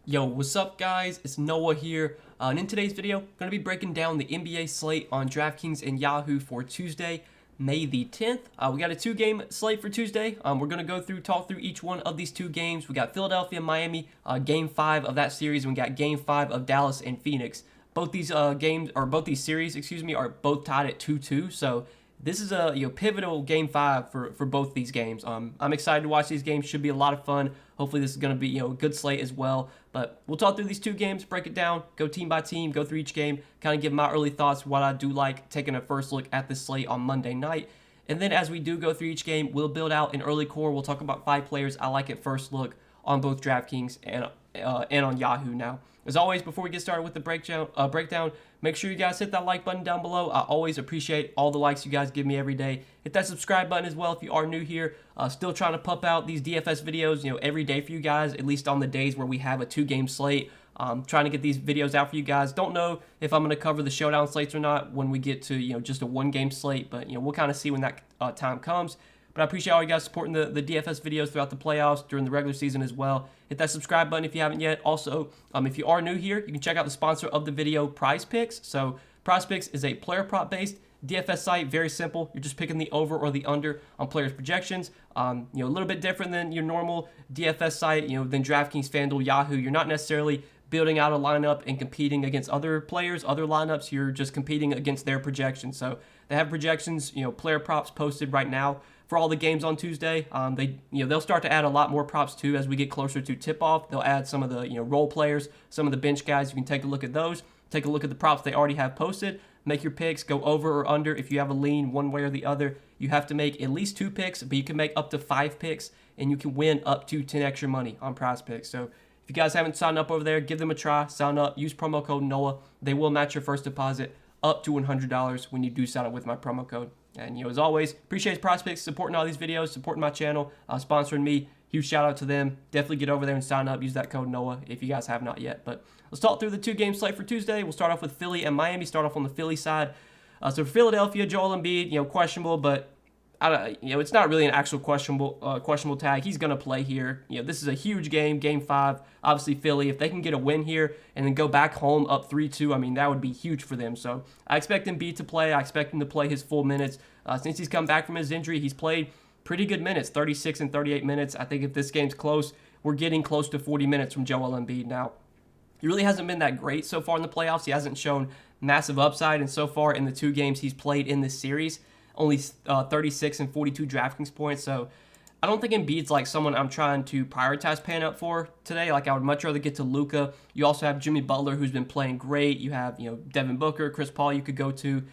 Yo, what's up guys? It's Noah here, and in today's video, I'm going to be breaking down the NBA slate on Draftkings and Yahoo for Tuesday, May the 10th. We got a two-game slate for Tuesday. We're going to talk through each one of these two games. We got Philadelphia and Miami, Game 5 of that series, and we got Game 5 of Dallas and Phoenix. Both these series, are both tied at 2-2, so this is a pivotal Game 5 for both these games. I'm excited to watch these games. Should be a lot of fun. Hopefully this is going to be a good slate as well. But we'll talk through these two games, break it down, go team by team, go through each game, kind of give my early thoughts, what I do like, taking a first look at the slate on Monday night. And then as we do go through each game, we'll build out an early core. We'll talk about 5 players I like at first look on both DraftKings and on Yahoo now. As always, before we get started with the breakdown, make sure you guys hit that like button down below. I always appreciate all the likes you guys give me every day. Hit that subscribe button as well if you are new here. Still trying to pump out these DFS videos, every day for you guys, at least on the days where we have a 2-game slate. Trying to get these videos out for you guys. Don't know if I'm going to cover the showdown slates or not when we get to, just a 1-game slate, but, we'll kind of see when that time comes. But I appreciate all you guys supporting the DFS videos throughout the playoffs, during the regular season as well. Hit that subscribe button if you haven't yet. Also, if you are new here, you can check out the sponsor of the video, PrizePicks. So PrizePicks is a player prop based DFS site. Very simple. You're just picking the over or the under on players' projections. A little bit different than your normal DFS site, than DraftKings, FanDuel, Yahoo. You're not necessarily building out a lineup and competing against other players, other lineups. You're just competing against their projections. So they have projections, player props posted right now for all the games on Tuesday. They'll start to add a lot more props too as we get closer to tip-off. They'll add some of the role players, some of the bench guys. You can take a look at those. Take a look at the props they already have posted. Make your picks. Go over or under. If you have a lean one way or the other, you have to make at least 2 picks, but you can make up to 5 picks, and you can win up to 10 extra money on PrizePicks. So if you guys haven't signed up over there, give them a try. Sign up. Use promo code NOAH. They will match your first deposit up to $100 when you do sign up with my promo code. And, as always, appreciate PrizePicks supporting all these videos, supporting my channel, sponsoring me. Huge shout out to them. Definitely get over there and sign up. Use that code NOAH if you guys have not yet. But let's talk through the 2-game slate for Tuesday. We'll start off with Philly and Miami. Start off on the Philly side. So for Philadelphia, Joel Embiid, questionable, but it's not really an actual questionable tag. He's going to play here. This is a huge game, Game 5. Obviously, Philly, if they can get a win here and then go back home up 3-2, that would be huge for them. So I expect Embiid to play. I expect him to play his full minutes. Since he's come back from his injury, he's played pretty good minutes, 36 and 38 minutes. I think if this game's close, we're getting close to 40 minutes from Joel Embiid. Now, he really hasn't been that great so far in the playoffs. He hasn't shown massive upside, and so far in the 2 games he's played in this series, only 36 and 42 DraftKings points. So I don't think Embiid's like someone I'm trying to prioritize paying up for today. Like, I would much rather get to Luka. You also have Jimmy Butler, who's been playing great. You have, Devin Booker, Chris Paul you could go to.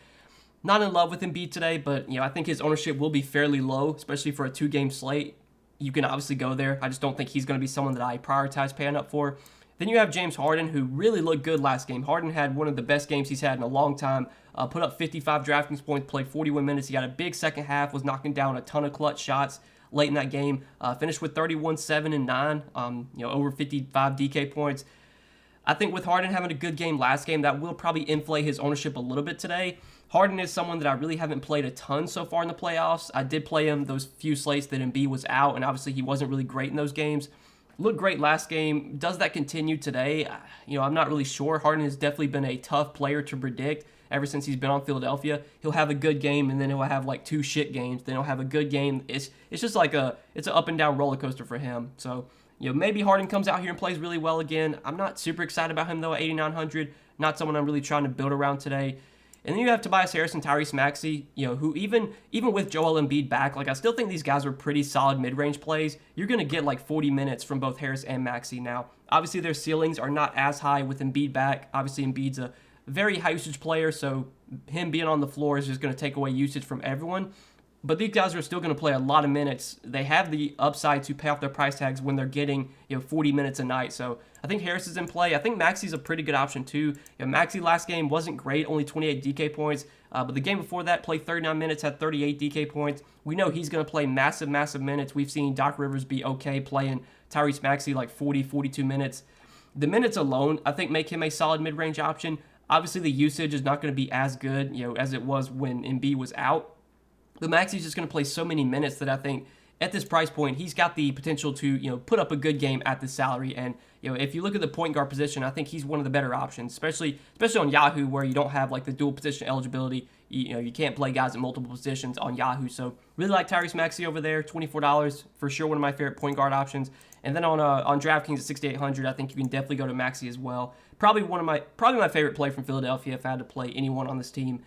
Not in love with Embiid today, but, I think his ownership will be fairly low, especially for a 2-game slate. You can obviously go there. I just don't think he's going to be someone that I prioritize paying up for. Then you have James Harden, who really looked good last game. Harden had one of the best games he's had in a long time. Put up 55 DraftKings points, played 41 minutes. He had a big second half, was knocking down a ton of clutch shots late in that game. Finished with 31, 7, and 9, over 55 DK points. I think with Harden having a good game last game, that will probably inflate his ownership a little bit today. Harden is someone that I really haven't played a ton so far in the playoffs. I did play him those few slates that Embiid was out, and obviously he wasn't really great in those games. Looked great last game. Does that continue today? I'm not really sure. Harden has definitely been a tough player to predict ever since he's been on Philadelphia. He'll have a good game, and then he'll have like 2 shit games. Then he'll have a good game. It's just like it's an up and down roller coaster for him. So, maybe Harden comes out here and plays really well again. I'm not super excited about him though at 8,900. Not someone I'm really trying to build around today. And then you have Tobias Harris and Tyrese Maxey, who even with Joel Embiid back, I still think these guys are pretty solid mid-range plays. You're going to get like 40 minutes from both Harris and Maxey now. Obviously, their ceilings are not as high with Embiid back. Obviously, Embiid's a very high usage player, so him being on the floor is just going to take away usage from everyone. But these guys are still going to play a lot of minutes. They have the upside to pay off their price tags when they're getting 40 minutes a night. So I think Harris is in play. I think Maxey's a pretty good option too. Maxey last game wasn't great, only 28 DK points. But the game before that, played 39 minutes, had 38 DK points. We know he's going to play massive minutes. We've seen Doc Rivers be okay playing Tyrese Maxey like 40, 42 minutes. The minutes alone, I think, make him a solid mid-range option. Obviously, the usage is not going to be as good, as it was when Embiid was out. But Maxey's just going to play so many minutes that I think at this price point, he's got the potential to, put up a good game at this salary. And, if you look at the point guard position, I think he's one of the better options, especially on Yahoo, where you don't have like the dual position eligibility. You can't play guys in multiple positions on Yahoo. So really like Tyrese Maxey over there, $24 for sure, one of my favorite point guard options. And then on DraftKings at 6,800, I think you can definitely go to Maxey as well. Probably my favorite play from Philadelphia if I had to play anyone on this team.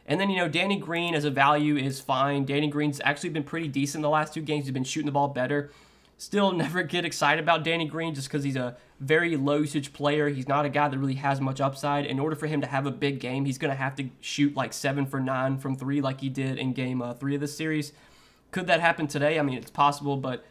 And then, Danny Green as a value is fine. Danny Green's actually been pretty decent the last 2 games. He's been shooting the ball better. Still never get excited about Danny Green just because he's a very low usage player. He's not a guy that really has much upside. In order for him to have a big game, he's going to have to shoot like 7 for 9 from 3 like he did in game 3 of this series. Could that happen today? I mean, it's possible, but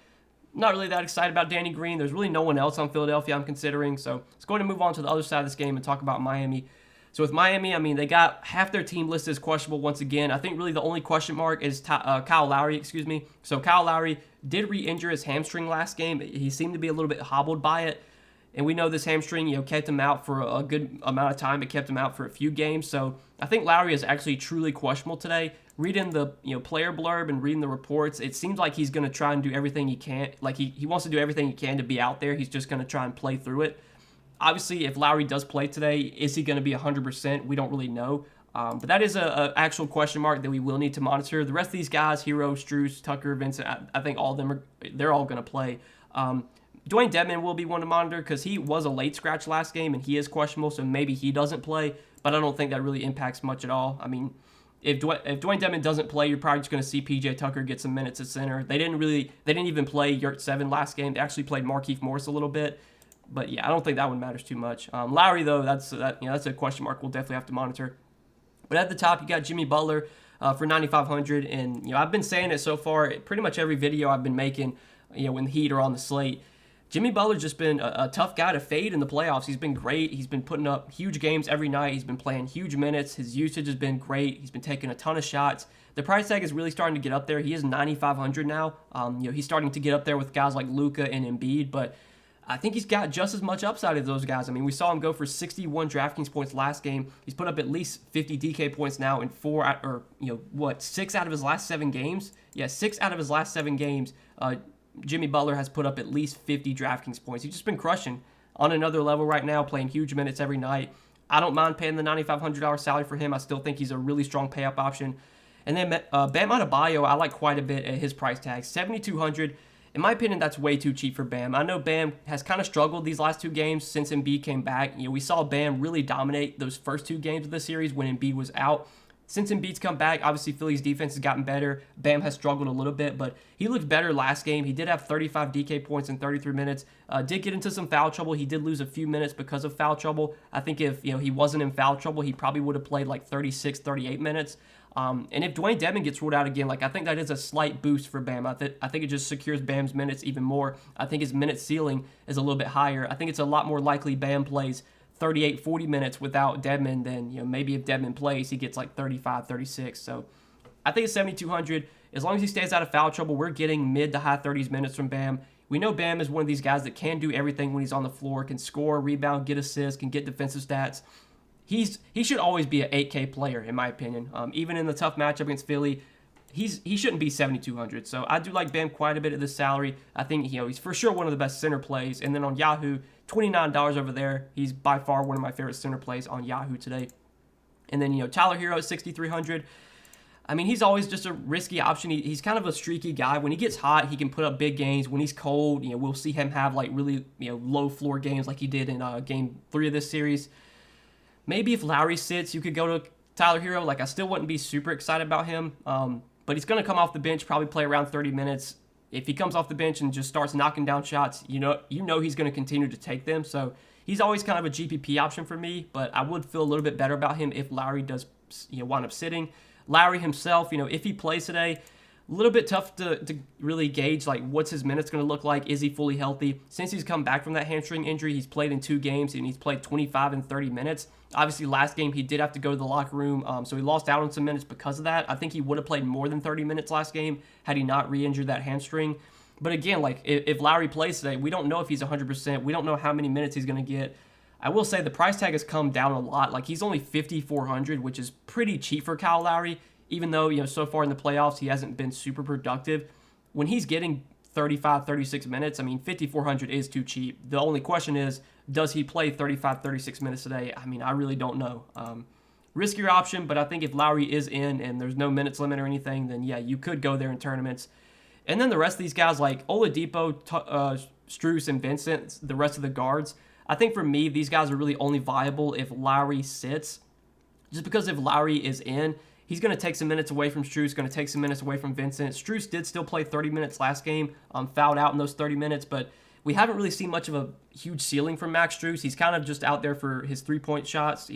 not really that excited about Danny Green. There's really no one else on Philadelphia I'm considering. So let's go ahead and move on to the other side of this game and talk about Miami. So with Miami, I mean, they got half their team listed as questionable once again. I think really the only question mark is Kyle Lowry, So Kyle Lowry did re-injure his hamstring last game. He seemed to be a little bit hobbled by it. And we know this hamstring, kept him out for a good amount of time. It kept him out for a few games. So I think Lowry is actually truly questionable today. Reading the player blurb and reading the reports, it seems like he's going to try and do everything he can. Like he wants to do everything he can to be out there. He's just going to try and play through it. Obviously, if Lowry does play today, is he going to be 100%? We don't really know. But that is an actual question mark that we will need to monitor. The rest of these guys, Hero, Strus, Tucker, Vincent, I think all of them they're all going to play. Dwayne Dedmon will be one to monitor because he was a late scratch last game and he is questionable, so maybe he doesn't play. But I don't think that really impacts much at all. I mean, if Dwayne Dedmon doesn't play, you're probably just going to see PJ Tucker get some minutes at center. They didn't even play Yurt 7 last game. They actually played Markieff Morris a little bit. But yeah, I don't think that one matters too much. Lowry though, that's a question mark we'll definitely have to monitor. But at the top, you got Jimmy Butler for 9,500, and I've been saying it so far. Pretty much every video I've been making, when the Heat are on the slate, Jimmy Butler's just been a tough guy to fade in the playoffs. He's been great. He's been putting up huge games every night. He's been playing huge minutes. His usage has been great. He's been taking a ton of shots. The price tag is really starting to get up there. He is 9,500 now. He's starting to get up there with guys like Luka and Embiid, but I think he's got just as much upside as those guys. I mean, we saw him go for 61 DraftKings points last game. He's put up at least 50 DK points now in 6 out of his last 7 games. Yeah, 6 out of his last 7 games. Jimmy Butler has put up at least 50 DraftKings points. He's just been crushing on another level right now, playing huge minutes every night. I don't mind paying the $9,500 salary for him. I still think he's a really strong pay-up option. And then Bam Adebayo, I like quite a bit at his price tag, $7,200. In my opinion, that's way too cheap for Bam. I know Bam has kind of struggled these last 2 games since Embiid came back. We saw Bam really dominate those first 2 games of the series when Embiid was out. Since Embiid's come back, obviously Philly's defense has gotten better. Bam has struggled a little bit, but he looked better last game. He did have 35 DK points in 33 minutes. Did get into some foul trouble. He did lose a few minutes because of foul trouble. I think if he wasn't in foul trouble, he probably would have played like 36, 38 minutes. And if Dwayne Dedmon gets ruled out again, I think that is a slight boost for Bam. I think it just secures Bam's minutes even more. I think his minute ceiling is a little bit higher. I think it's a lot more likely Bam plays 38, 40 minutes without Dedmon than, maybe if Dedmon plays, he gets like 35, 36. So I think it's 7,200. As long as he stays out of foul trouble, we're getting mid to high 30s minutes from Bam. We know Bam is one of these guys that can do everything when he's on the floor, can score, rebound, get assists, can get defensive stats. He should always be an 8K player, in my opinion. Even in the tough matchup against Philly, he shouldn't be 7,200. So I do like Bam quite a bit at this salary. I think he's for sure one of the best center plays. And then on Yahoo, $29 over there. He's by far one of my favorite center plays on Yahoo today. And then Tyler Hero at 6,300. I mean, he's always just a risky option. He's kind of a streaky guy. When he gets hot, he can put up big games. When he's cold, we'll see him have like really low floor games like he did in game 3 of this series. Maybe if Lowry sits, you could go to Tyler Hero. I still wouldn't be super excited about him. But he's going to come off the bench, probably play around 30 minutes. If he comes off the bench and just starts knocking down shots, he's going to continue to take them. So he's always kind of a GPP option for me, but I would feel a little bit better about him if Lowry does wind up sitting. Lowry himself, if he plays today, a little bit tough to really gauge what's his minutes going to look like. Is he fully healthy? Since he's come back from that hamstring injury, he's played in 2 games and he's played 25 and 30 minutes. Obviously, last game he did have to go to the locker room, so he lost out on some minutes because of that. I think he would have played more than 30 minutes last game had he not re-injured that hamstring. But again, if Lowry plays today, we don't know if he's 100%. We don't know how many minutes he's going to get. I will say the price tag has come down a lot. He's only 5,400, which is pretty cheap for Kyle Lowry. Even though, so far in the playoffs, he hasn't been super productive. when he's getting 35, 36 minutes, I mean, 5,400 is too cheap. The only question is, does he play 35, 36 minutes today? I mean, I really don't know. Riskier option, but I think if Lowry is in and there's no minutes limit or anything, then yeah, you could go there in tournaments. And then the rest of these guys like Oladipo, Strus, and Vincent, the rest of the guards, I think for me, these guys are really only viable if Lowry sits. Just because if Lowry is in, he's going to take some minutes away from Strus, going to take some minutes away from Vincent. Strus did still play 30 minutes last game, fouled out in those 30 minutes, but we haven't really seen much of a huge ceiling from Max Strus. He's kind of just out there for his three-point shots,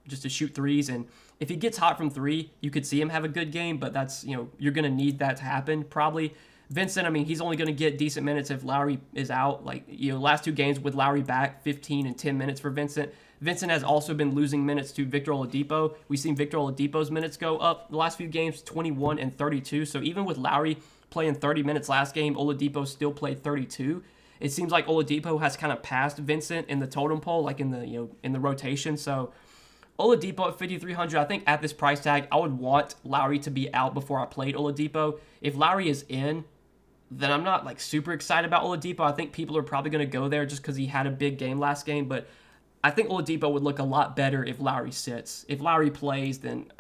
just to shoot threes. And if he gets hot from three, you could see him have a good game, but that's, you're going to need that to happen probably. Vincent, I mean, he's only going to get decent minutes if Lowry is out. Like, last two games with Lowry back, 15 and 10 minutes for Vincent. Vincent has also been losing minutes to Victor Oladipo. We've seen Victor Oladipo's minutes go up the last few games, 21 and 32. So even with Lowry playing 30 minutes last game, Oladipo still played 32. It seems like Oladipo has kind of passed Vincent in the totem pole, like in the in the rotation. So Oladipo at 5,300, I think at this price tag, I would want Lowry to be out before I played Oladipo. If Lowry is in, then I'm not like super excited about Oladipo. I think people are probably going to go there just because he had a big game last game, but I think Oladipo would look a lot better if Lowry sits. If Lowry plays, then,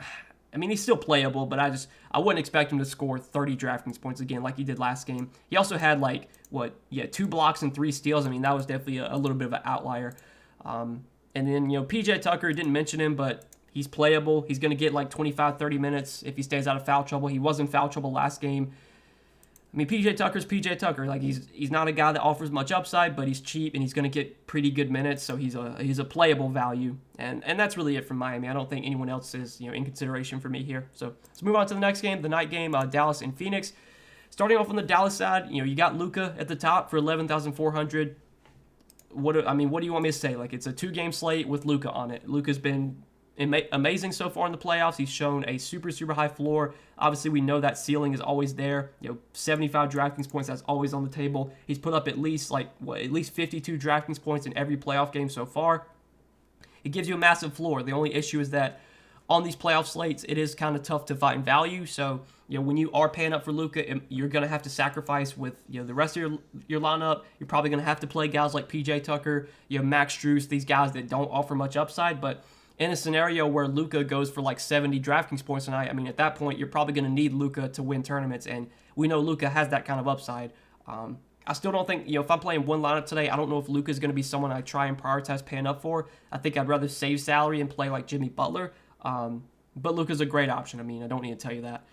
I mean, he's still playable, but I wouldn't expect him to score 30 DraftKings points again like he did last game. He also had 2 blocks and 3 steals. I mean, that was definitely a little bit of an outlier. And then, PJ Tucker, didn't mention him, but he's playable. He's going to get 25, 30 minutes if he stays out of foul trouble. He was in foul trouble last game. I mean, PJ Tucker's PJ Tucker. Like, he's not a guy that offers much upside, but he's cheap and he's going to get pretty good minutes, so he's a playable value. And that's really it from Miami. I don't think anyone else is in consideration for me here. So let's move on to the next game, the night game, Dallas and Phoenix. Starting off on the Dallas side, you got Luka at the top for 11,400. What do you want me to say? Like, it's a 2-game slate with Luka on it. Luka's been amazing so far in the playoffs. He's shown a super, super high floor. Obviously, we know that ceiling is always there. 75 DraftKings points, that's always on the table. He's put up at least 52 DraftKings points in every playoff game so far. It gives you a massive floor. The only issue is that on these playoff slates, it is kind of tough to find value. So, when you are paying up for Luka, you're going to have to sacrifice with, the rest of your lineup. You're probably going to have to play guys like PJ Tucker, Max Strus, these guys that don't offer much upside. But in a scenario where Luka goes for 70 DraftKings points tonight, I mean, at that point, you're probably going to need Luka to win tournaments, and we know Luka has that kind of upside. I still don't think, if I'm playing one lineup today, I don't know if Luka is going to be someone I try and prioritize paying up for. I think I'd rather save salary and play like Jimmy Butler, but Luka's a great option. I mean, I don't need to tell you that.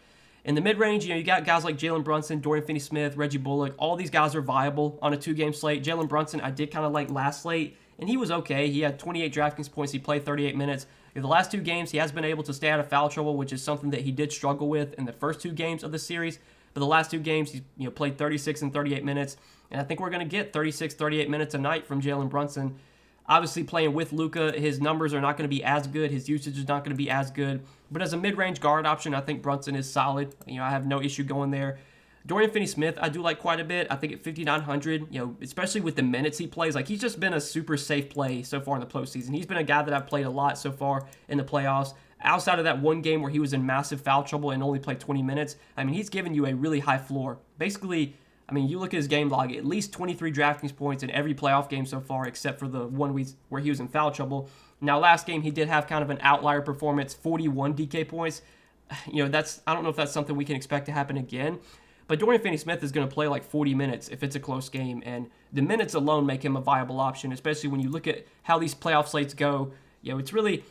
In the mid-range, you got guys like Jalen Brunson, Dorian Finney-Smith, Reggie Bullock. All these guys are viable on a 2-game slate. Jalen Brunson, I did kind of like last slate, and he was okay. He had 28 DraftKings points. He played 38 minutes. In the last 2 games, he has been able to stay out of foul trouble, which is something that he did struggle with in the first 2 games of the series. But the last 2 games, he's played 36 and 38 minutes, and I think we're going to get 36, 38 minutes a night from Jalen Brunson. Obviously, playing with Luka, his numbers are not going to be as good. His usage is not going to be as good. But as a mid-range guard option, I think Brunson is solid. I have no issue going there. Dorian Finney-Smith, I do like quite a bit. I think at 5,900, especially with the minutes he plays, he's just been a super safe play so far in the postseason. He's been a guy that I've played a lot so far in the playoffs. Outside of that one game where he was in massive foul trouble and only played 20 minutes, I mean, he's given you a really high floor. Basically, I mean, you look at his game log, at least 23 DraftKings points in every playoff game so far, except for the one where he was in foul trouble. Now, last game, he did have kind of an outlier performance, 41 DK points. I don't know if that's something we can expect to happen again. But Dorian Finney-Smith is going to play 40 minutes if it's a close game, and the minutes alone make him a viable option, especially when you look at how these playoff slates go. It's really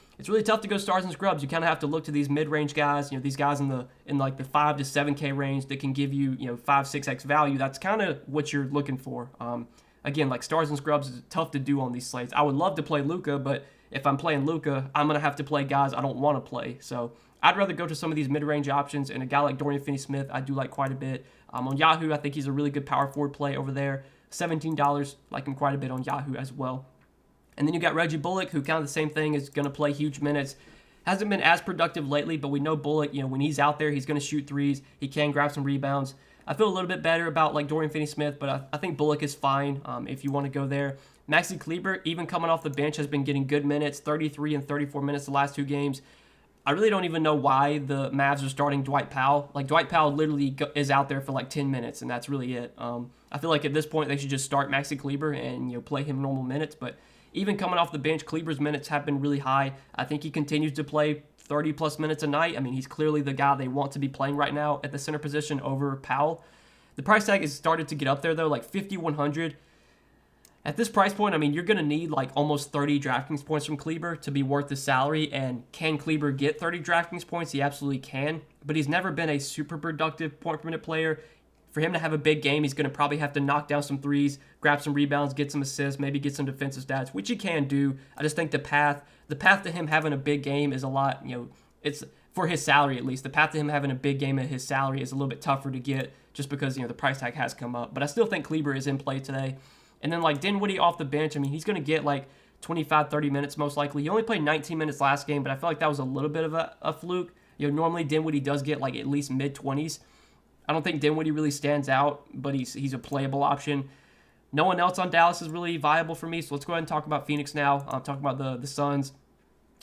tough to go stars and scrubs. You kind of have to look to these mid-range guys, these guys in the 5 to 7K range that can give you 5-6x value. That's kind of what you're looking for. Again, stars and scrubs is tough to do on these slates. I would love to play Luka, but if I'm playing Luka, I'm going to have to play guys I don't want to play. So I'd rather go to some of these mid-range options, and a guy like Dorian Finney-Smith, I do like quite a bit. On Yahoo, I think he's a really good power forward play over there. $17, like him quite a bit on Yahoo as well. And then you got Reggie Bullock, who kind of the same thing, is going to play huge minutes. Hasn't been as productive lately, but we know Bullock, when he's out there, he's going to shoot threes. He can grab some rebounds. I feel a little bit better about Dorian Finney-Smith, but I think Bullock is fine if you want to go there. Maxi Kleber, even coming off the bench, has been getting good minutes, 33 and 34 minutes the last 2 games. I really don't even know why the Mavs are starting Dwight Powell. Like, Dwight Powell literally is out there for like 10 minutes, and that's really it. I feel like at this point they should just start Maxi Kleber and play him normal minutes. But even coming off the bench, Kleber's minutes have been really high. I think he continues to play 30 plus minutes a night. I mean, he's clearly the guy they want to be playing right now at the center position over Powell. The price tag has started to get up there though, like 5,100. At this price point, I mean, you're going to need like almost 30 DraftKings points from Kleber to be worth the salary. And can Kleber get 30 DraftKings points? He absolutely can. But he's never been a super productive point per minute player. For him to have a big game, he's going to probably have to knock down some threes, grab some rebounds, get some assists, maybe get some defensive stats, which he can do. I just think the path to him having a big game is a lot, it's for his salary at least. The path to him having a big game at his salary is a little bit tougher to get just because, the price tag has come up. But I still think Kleber is in play today. And then, like, Dinwiddie off the bench, I mean, he's going to get, like, 25, 30 minutes most likely. He only played 19 minutes last game, but I feel like that was a little bit of a fluke. Normally Dinwiddie does get, like, at least mid-20s. I don't think Dinwiddie really stands out, but he's a playable option. No one else on Dallas is really viable for me, so let's go ahead and talk about Phoenix now. I'm talking about the Suns.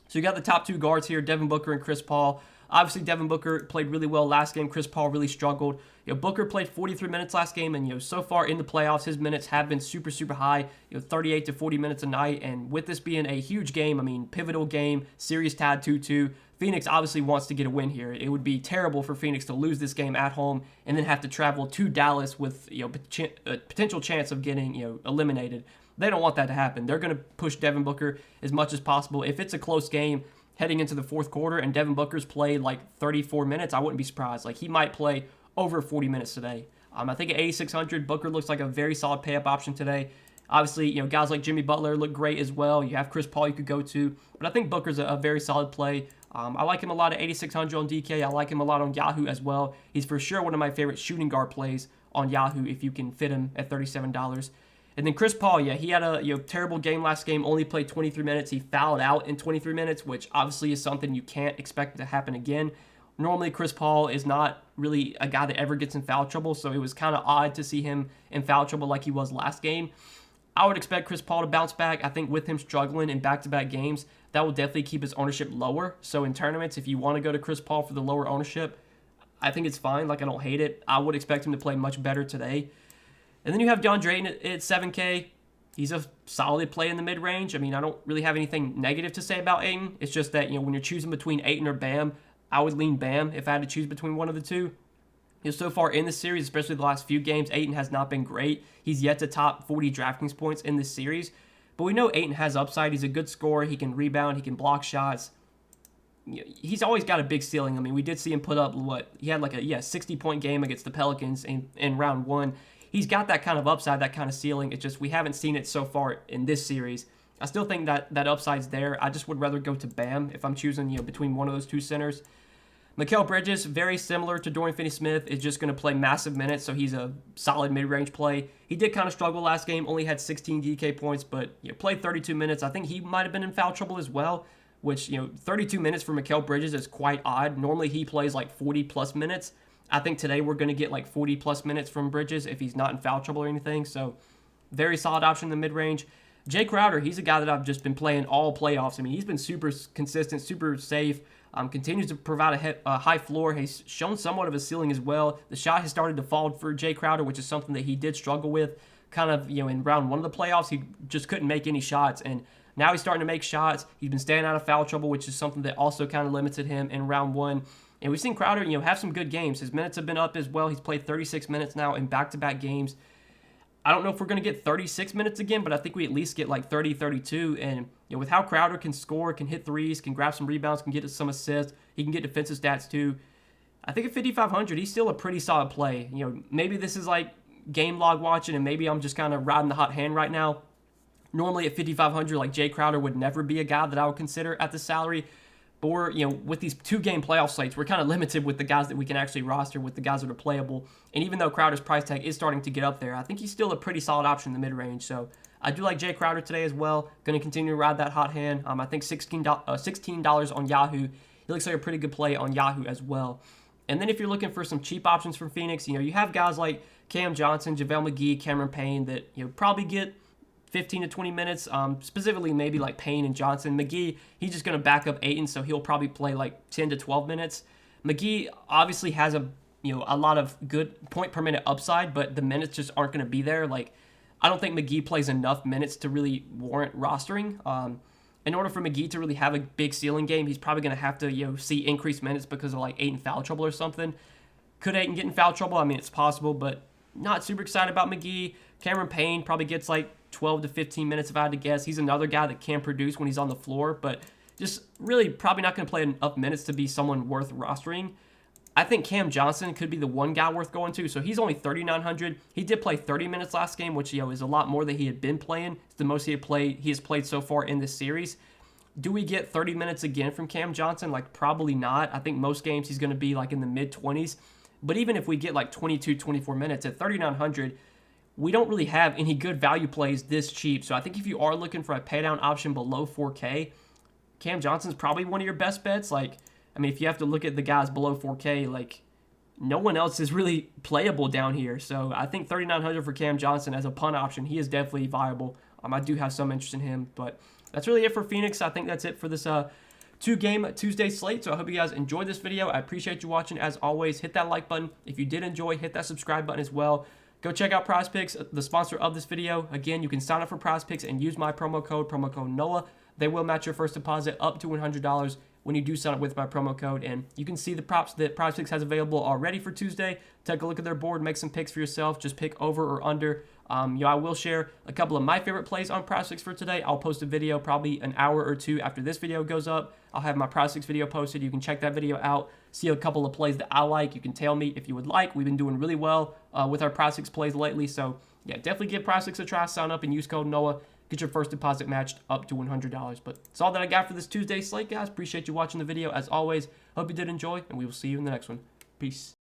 So you got the top two guards here, Devin Booker and Chris Paul. Obviously, Devin Booker played really well last game. Chris Paul really struggled. Booker played 43 minutes last game, and so far in the playoffs, his minutes have been super, super high. 38 to 40 minutes a night. And with this being a huge game, I mean, pivotal game, series tied 2-2. Phoenix obviously wants to get a win here. It would be terrible for Phoenix to lose this game at home and then have to travel to Dallas with a potential chance of getting eliminated. They don't want that to happen. They're going to push Devin Booker as much as possible. If it's a close game heading into the fourth quarter and Devin Booker's played like 34 minutes, I wouldn't be surprised. Like, he might play over 40 minutes today. I think at 8,600, Booker looks like a very solid pay-up option today. Obviously, guys like Jimmy Butler look great as well. You have Chris Paul you could go to, but I think Booker's a very solid play. I like him a lot at 8,600 on DK. I like him a lot on Yahoo as well. He's for sure one of my favorite shooting guard plays on Yahoo if you can fit him at $37. And then Chris Paul, yeah, he had a terrible game last game, only played 23 minutes. He fouled out in 23 minutes, which obviously is something you can't expect to happen again. Normally, Chris Paul is not really a guy that ever gets in foul trouble, so it was kind of odd to see him in foul trouble like he was last game. I would expect Chris Paul to bounce back. I think with him struggling in back-to-back games, that will definitely keep his ownership lower. So in tournaments, if you want to go to Chris Paul for the lower ownership, I think it's fine. Like, I don't hate it. I would expect him to play much better today. And then you have DeAndre Ayton at 7K. He's a solid play in the mid-range. I mean, I don't really have anything negative to say about Ayton. It's just that, when you're choosing between Ayton or Bam, I would lean Bam if I had to choose between one of the two. So far in the series, especially the last few games, Ayton has not been great. He's yet to top 40 DraftKings points in this series. But we know Ayton has upside. He's a good scorer. He can rebound. He can block shots. He's always got a big ceiling. I mean, we did see him put up, he had like a 60-point game against the Pelicans in round one. He's got that kind of upside, that kind of ceiling. It's just we haven't seen it so far in this series. I still think that upside's there. I just would rather go to Bam if I'm choosing between one of those two centers. Mikal Bridges, very similar to Dorian Finney-Smith, is just going to play massive minutes, so he's a solid mid-range play. He did kind of struggle last game, only had 16 DK points, but played 32 minutes. I think he might have been in foul trouble as well, which 32 minutes for Mikal Bridges is quite odd. Normally he plays like 40-plus minutes. I think today we're going to get like 40-plus minutes from Bridges if he's not in foul trouble or anything, so very solid option in the mid-range. Jay Crowder, he's a guy that I've just been playing all playoffs. I mean, he's been super consistent, super safe. Continues to provide a high floor. He's shown somewhat of a ceiling as well. The shot has started to fall for Jay Crowder, which is something that he did struggle with kind of, in round one of the playoffs. He just couldn't make any shots, and now he's starting to make shots. He's been staying out of foul trouble, which is something that also kind of limited him in round one. And we've seen Crowder, have some good games. His minutes have been up as well. He's played 36 minutes now in back-to-back games. I don't know if we're going to get 36 minutes again, but I think we at least get like 30, 32. And with how Crowder can score, can hit threes, can grab some rebounds, can get some assists, he can get defensive stats too. I think at 5,500, he's still a pretty solid play. Maybe this is like game log watching, and maybe I'm just kind of riding the hot hand right now. Normally at 5,500, like Jay Crowder would never be a guy that I would consider at the salary. But we're, with these two-game playoff slates, we're kind of limited with the guys that we can actually roster, with the guys that are playable. And even though Crowder's price tag is starting to get up there, I think he's still a pretty solid option in the mid-range. So I do like Jay Crowder today as well. Going to continue to ride that hot hand. I think $16 on Yahoo. He looks like a pretty good play on Yahoo as well. And then if you're looking for some cheap options from Phoenix, you have guys like Cam Johnson, JaVale McGee, Cameron Payne that probably get 15 to 20 minutes, specifically maybe like Payne and Johnson. McGee, he's just going to back up Ayton, so he'll probably play like 10 to 12 minutes. McGee obviously has a lot of good point per minute upside, but the minutes just aren't going to be there. Like, I don't think McGee plays enough minutes to really warrant rostering. In order for McGee to really have a big ceiling game, he's probably going to have to see increased minutes because of like Ayton foul trouble or something. Could Ayton get in foul trouble? I mean, it's possible, but not super excited about McGee. Cameron Payne probably gets like 12 to 15 minutes if I had to guess. He's another guy that can produce when he's on the floor, but just really probably not going to play enough minutes to be someone worth rostering. I think Cam Johnson could be the one guy worth going to. So he's only 3,900. He did play 30 minutes last game, which is a lot more than he had been playing. It's the most he has played so far in this series. Do we get 30 minutes again from Cam Johnson? Like, probably not. I think most games he's going to be like in the mid-20s. But even if we get like 22, 24 minutes at 3,900, we don't really have any good value plays this cheap. So I think if you are looking for a paydown option below 4K, Cam Johnson's probably one of your best bets. Like, I mean, if you have to look at the guys below 4K, like, no one else is really playable down here. So I think 3,900 for Cam Johnson as a punt option, he is definitely viable. I do have some interest in him, but that's really it for Phoenix. I think that's it for this two-game Tuesday slate. So I hope you guys enjoyed this video. I appreciate you watching. As always, hit that like button. If you did enjoy, hit that subscribe button as well. Go check out PrizePicks, the sponsor of this video. Again, you can sign up for PrizePicks and use my promo code NOAH. They will match your first deposit up to $100 when you do sign up with my promo code. And you can see the props that PrizePicks has available already for Tuesday. Take a look at their board, make some picks for yourself. Just pick over or under. I will share a couple of my favorite plays on PrizePicks for today. I'll post a video probably an hour or two after this video goes up. I'll have my PrizePicks video posted. You can check that video out, see a couple of plays that I like. You can tell me if you would like. We've been doing really well with our PrizePicks plays lately. So, yeah, definitely give PrizePicks a try. Sign up and use code NOAH. Get your first deposit matched up to $100. But that's all that I got for this Tuesday slate, guys. Appreciate you watching the video. As always, hope you did enjoy, and we will see you in the next one. Peace.